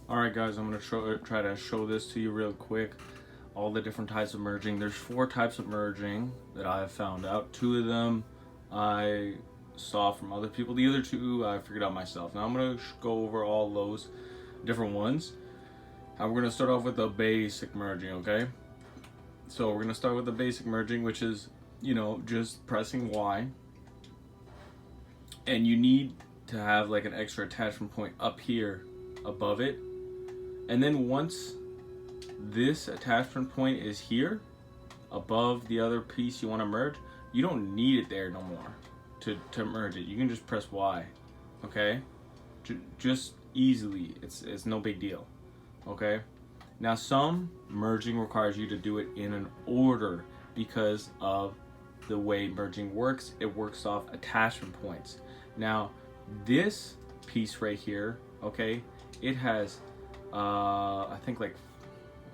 Alright guys, I'm going to try to show this to you real quick. All the different types of merging. There's 4 types of merging that I have found out. 2 of them I saw from other people. The other 2 I figured out myself. Now I'm going to go over all those different ones. And we're going to start off with the basic merging, okay? So we're going to start with the basic merging, which is, just pressing Y. And you need to have like an extra attachment point up here above it. And then once this attachment point is here above the other piece you want to merge, you don't need it there no more to merge it. You can just press Y, okay? Just easily. It's no big deal, okay? Now some merging requires you to do it in an order because of the way merging works. It works off attachment points. Now this piece right here, okay, it has I think like,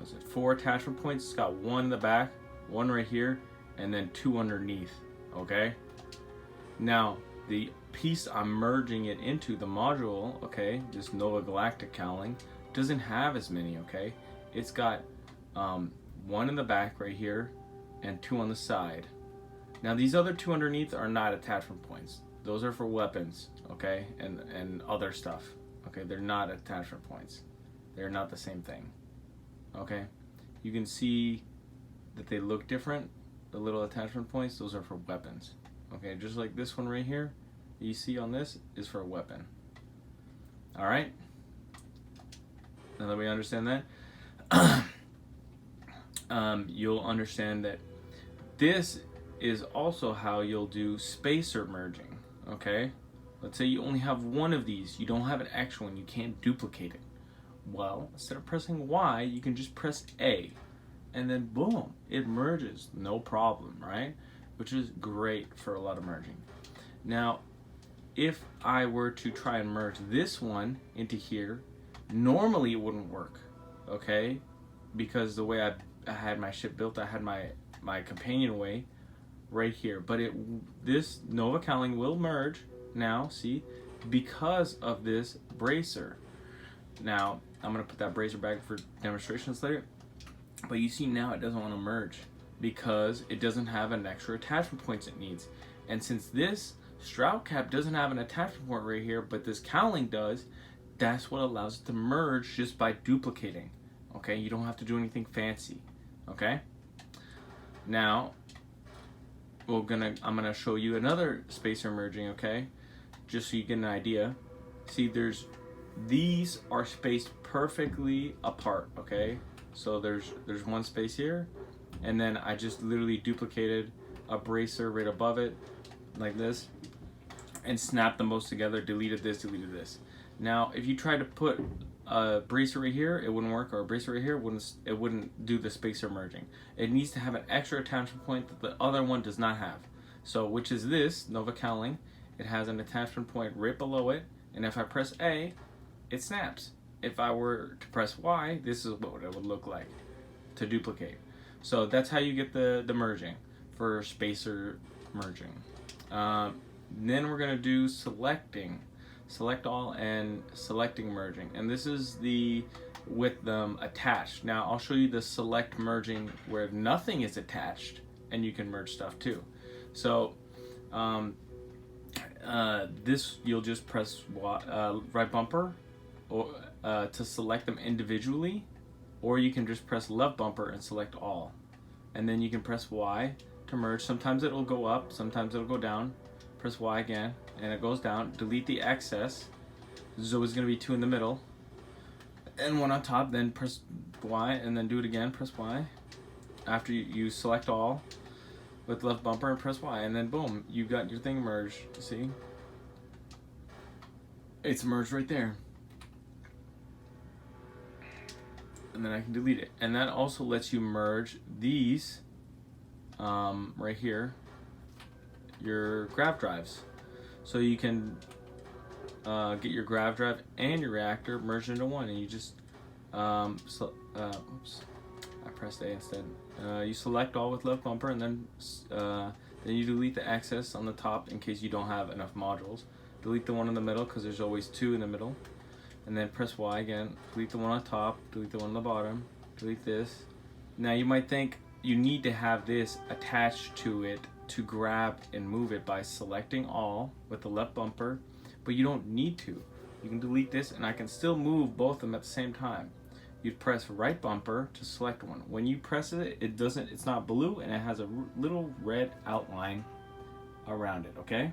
was it 4 attachment points? It's got 1 in the back, 1 right here, and then 2 underneath, okay? Now the piece I'm merging it into, the module, okay, this Nova Galactic cowling, doesn't have as many, okay? It's got 1 in the back right here and 2 on the side. Now these other 2 underneath are not attachment points. Those are for weapons, okay, and other stuff, okay? They're not attachment points. They're not the same thing, okay? You can see that they look different. The little attachment points, those are for weapons, okay? Just like this one right here, you see on this is for a weapon. All right? Now that we understand that, you'll understand that this is also how you'll do spacer merging, okay? Let's say you only have 1 of these. You don't have an extra one. You can't duplicate it. Well, instead of pressing Y, you can just press A, and then boom, it merges, no problem, right? Which is great for a lot of merging. Now, if I were to try and merge this one into here, normally it wouldn't work, okay? Because the way I had my ship built, I had my companionway right here, but this Nova cowling will merge now, see, because of this bracer. Now I'm gonna put that bracer back for demonstrations later, but you see now it doesn't want to merge because it doesn't have an extra attachment points it needs. And since this strout cap doesn't have an attachment point right here, but this cowling does, that's what allows it to merge just by duplicating, okay? You don't have to do anything fancy, okay? Now I'm gonna show you another spacer merging, okay? Just so you get an idea. See, these are spaced perfectly apart, okay? So there's 1 space here, and then I just literally duplicated a bracer right above it, like this, and snapped them both together, deleted this. Now, if you try to put a bracer right here, it wouldn't work, or a bracer right here, it wouldn't do the spacer merging. It needs to have an extra attachment point that the other one does not have. So, which is this Nova cowling. It has an attachment point right below it, and if I press A, it snaps. If I were to press Y, this is what it would look like to duplicate. So that's how you get the merging for spacer merging. Then we're gonna do selecting. Select all and selecting merging, and this is with them attached. Now I'll show you the select merging where nothing is attached and you can merge stuff too. So this, you'll just press right bumper or to select them individually, or you can just press left bumper and select all, and then you can press Y to merge. Sometimes it'll go up, sometimes it'll go down. Press Y again and it goes down. Delete the excess. There's always going to be 2 in the middle and 1 on top. Then press Y and then do it again. Press Y after you select all with left bumper and press Y, and then boom, you got your thing merged. See, it's merged right there, and then I can delete it. And that also lets you merge these right here, your grav drives. So you can get your grav drive and your reactor merged into one, and you just oops, I pressed A instead. You select all with left bumper, and then you delete the excess on the top in case you don't have enough modules. Delete the one in the middle because there's always 2 in the middle. and then press Y again. Delete the one on top, delete the one on the bottom, delete this. Now you might think you need to have this attached to it to grab and move it by selecting all with the left bumper, but you don't need to. You can delete this and I can still move both of them at the same time. You'd press right bumper to select one. When you press it, it's not blue and it has a little red outline around it, okay?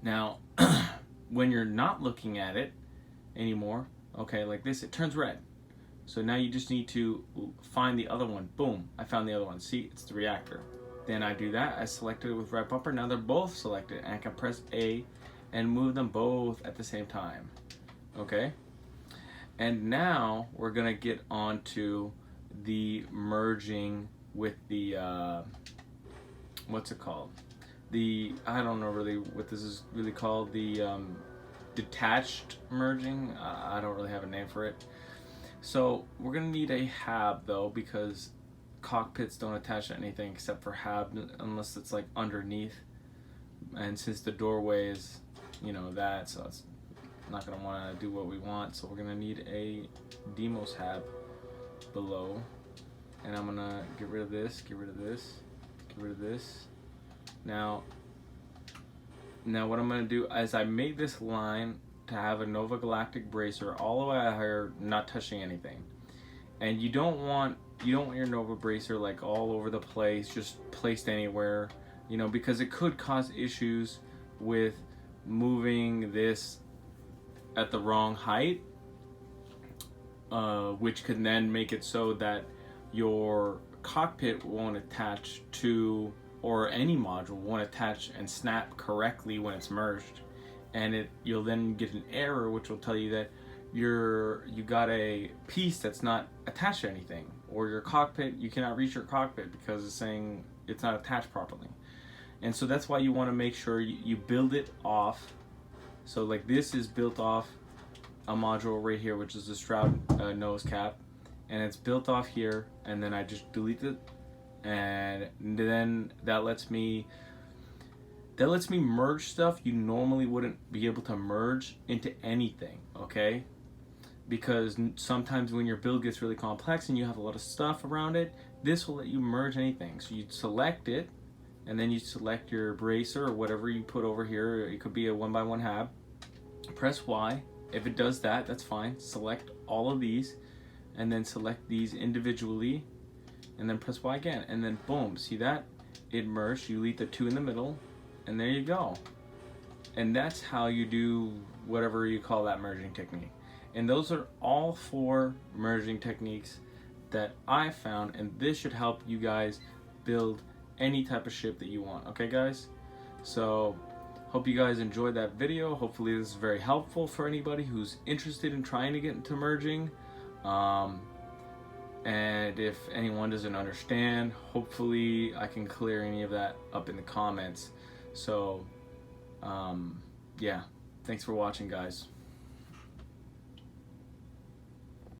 Now, when you're not looking at it anymore, okay, like this, it turns red. So now you just need to find the other one. Boom, I found the other one. See, it's the reactor. Then I do that, I selected it with right bumper. Now they're both selected and I can press A and move them both at the same time, okay? And now we're gonna get onto the merging with the, what's it called? I don't know really what this is really called, the detached merging. I don't really have a name for it. So we're gonna need a hab though, because cockpits don't attach to anything except for hab unless it's like underneath. And since the doorway is, you know, that, so it's not gonna wanna do what we want. So we're gonna need a demos hab below. And I'm gonna get rid of this, get rid of this, get rid of this. Now what I'm going to do is I made this line to have a Nova Galactic bracer all the way out here, not touching anything. And you don't want your Nova bracer like all over the place, just placed anywhere, you know, because it could cause issues with moving this at the wrong height, which could then make it so that your cockpit won't attach to, or any module won't attach and snap correctly when it's merged, and you'll then get an error which will tell you that you got a piece that's not attached to anything, or your cockpit, you cannot reach your cockpit because it's saying it's not attached properly. And so that's why you want to make sure you build it off. So like this is built off a module right here, which is the Stroud nose cap, and it's built off here, and then I just delete it. And then that lets me merge stuff you normally wouldn't be able to merge into anything, okay? Because sometimes when your build gets really complex and you have a lot of stuff around it, this will let you merge anything. So you select it, and then you select your bracer or whatever you put over here. It could be a 1x1 hab. Press Y. If it does that, that's fine. Select all of these, and then select these individually, and then press Y again, and then boom, see that? It merged. You leave the two in the middle, and there you go. And that's how you do whatever you call that merging technique. And those are all 4 merging techniques that I found, and this should help you guys build any type of ship that you want. Okay guys? So hope you guys enjoyed that video. Hopefully this is very helpful for anybody who's interested in trying to get into merging. And if anyone doesn't understand, hopefully I can clear any of that up in the comments. So yeah, thanks for watching guys.